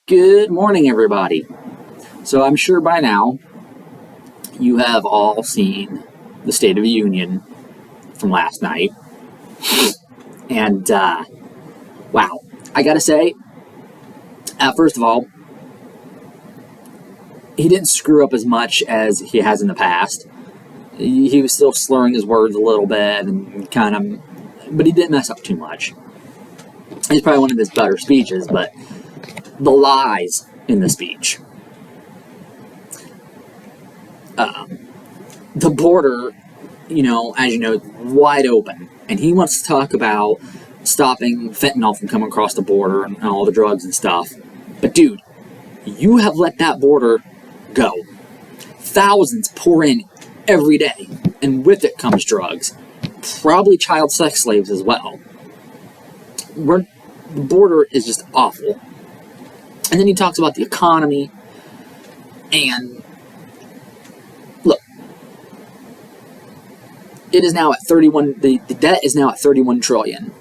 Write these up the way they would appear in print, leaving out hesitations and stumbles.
Good morning, everybody. So I'm sure by now you have all seen the State of the Union from last night. And, wow, I gotta say, first of all, he didn't screw up as much as he has in the past. He was still slurring his words a little bit and but he didn't mess up too much. It's probably one of his better speeches, but the lies in the speech. The border, as you know, wide open. And he wants to talk about stopping fentanyl from coming across the border and all the drugs and stuff. But dude, you have let that border go. Thousands pour in every day. And with it comes drugs. Probably child sex slaves as well. The border is just awful. And then he talks about the economy. And look, it is now at 31, the debt is now at 31 trillion.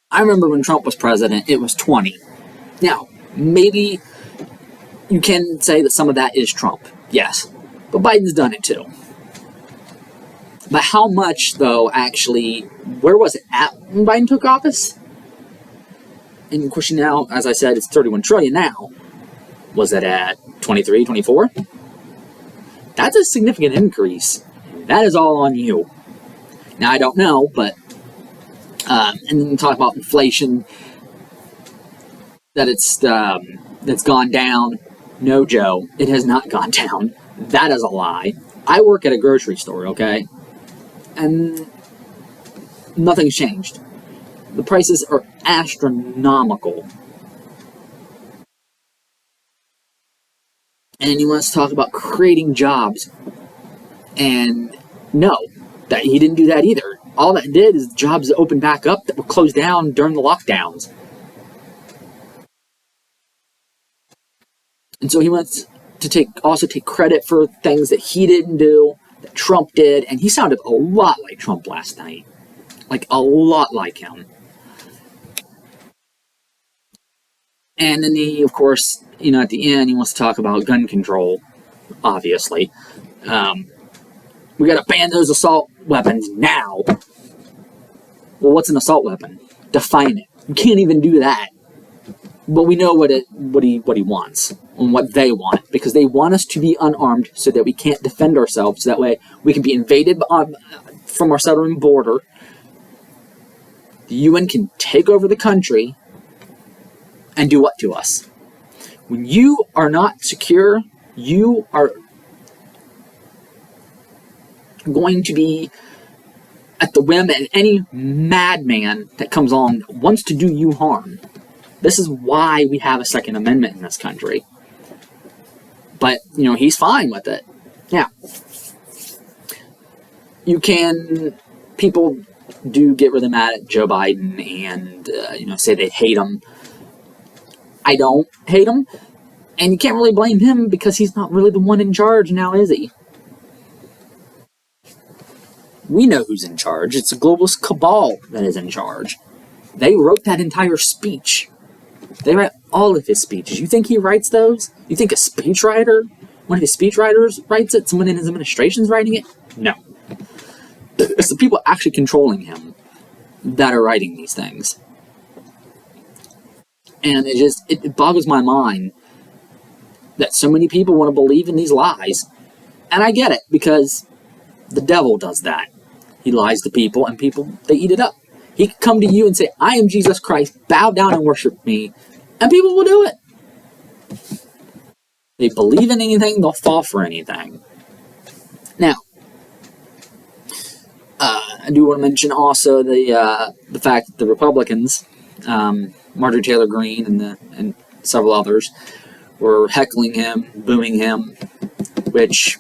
I remember when Trump was president, it was 20. Now, maybe you can say that some of that is Trump, yes, but Biden's done it too. But how much, though, actually, where was it at when Biden took office? And of course, now, as I said, it's 31 trillion now. Was it at 23, 24? That's a significant increase. That is all on you. Now, I don't know, but, and then talk about inflation, that that's gone down. No, Joe, it has not gone down. That is a lie. I work at a grocery store, okay? And nothing's changed. The prices are astronomical. And he wants to talk about creating jobs. And no, that he didn't do that either. All that did is jobs that opened back up that were closed down during the lockdowns. And so he wants to also take credit for things that he didn't do, that Trump did. And he sounded a lot like Trump last night. Like, a lot like him. And then he, of course, at the end, he wants to talk about gun control, obviously. We got to ban those assault weapons now. Well, what's an assault weapon? Define it. You can't even do that. But we know what he wants and what they want, because they want us to be unarmed so that we can't defend ourselves. So that way we can be invaded from our southern border. The UN can take over the country and do what to us? When you are not secure, you are going to be at the whim of any madman that comes along that wants to do you harm. This is why we have a Second Amendment in this country. But, he's fine with it. Now, people do get really mad at Joe Biden and, say they hate him. I don't hate him, and you can't really blame him because he's not really the one in charge now, is he? We know who's in charge. It's a globalist cabal that is in charge. They wrote that entire speech. They write all of his speeches. You think he writes those? You think one of his speechwriters writes it? Someone in his administration's writing it? No. It's the people actually controlling him that are writing these things. And it boggles my mind that so many people want to believe in these lies. And I get it, because the devil does that. He lies to people, and people, they eat it up. He could come to you and say, I am Jesus Christ, bow down and worship me, and people will do it. They believe in anything, they'll fall for anything. Now, I do want to mention also the fact that the Republicans, Marjorie Taylor Greene and several others, were heckling him, booing him, which,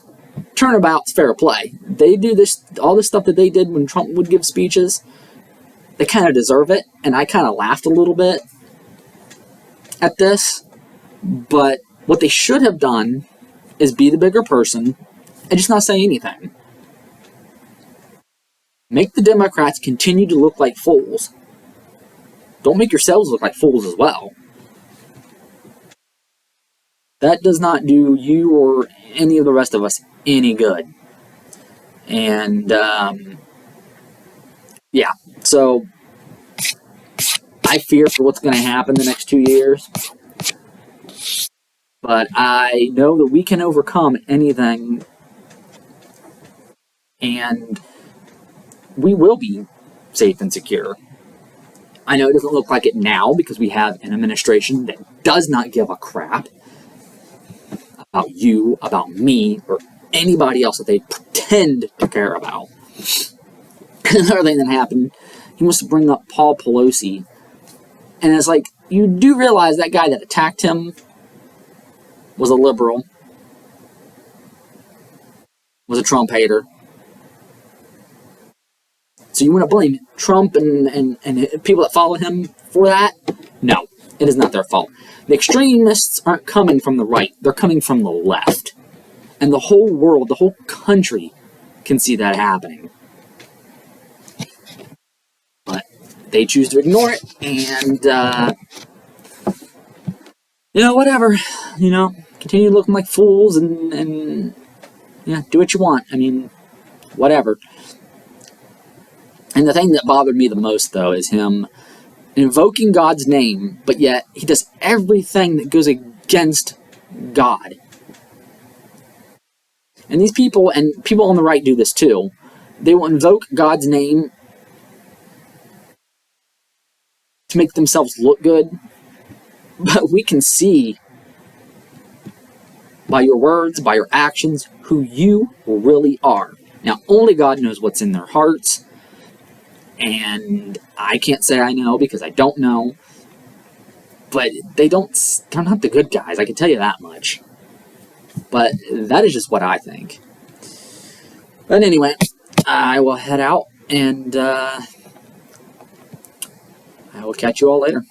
turnabout's fair play. They do all this stuff that they did when Trump would give speeches. They kind of deserve it, and I kind of laughed a little bit at this. But what they should have done is be the bigger person and just not say anything. Make the Democrats continue to look like fools. don't make yourselves look like fools as well. That does not do you or any of the rest of us any good. And, yeah, so I fear for what's going to happen the next 2 years. But I know that we can overcome anything, and we will be safe and secure. I know it doesn't look like it now because we have an administration that does not give a crap about you, about me, or anybody else that they pretend to care about. Another thing that happened, he wants to bring up Paul Pelosi. And it's like, you do realize that guy that attacked him was a liberal, was a Trump hater. So you want to blame Trump and people that follow him for that? No, it is not their fault. The extremists aren't coming from the right. They're coming from the left. And the whole world, the whole country can see that happening. But they choose to ignore it, and, whatever. Continue looking like fools and do what you want. I mean, whatever. And the thing that bothered me the most, though, is him invoking God's name, but yet he does everything that goes against God. And these people, and people on the right do this too, they will invoke God's name to make themselves look good, but we can see by your words, by your actions, who you really are. Now, only God knows what's in their hearts, and I can't say I know because I don't know, but they're not the good guys, I can tell you that much. But that is just what I think. But anyway, I will head out, and I will catch you all later.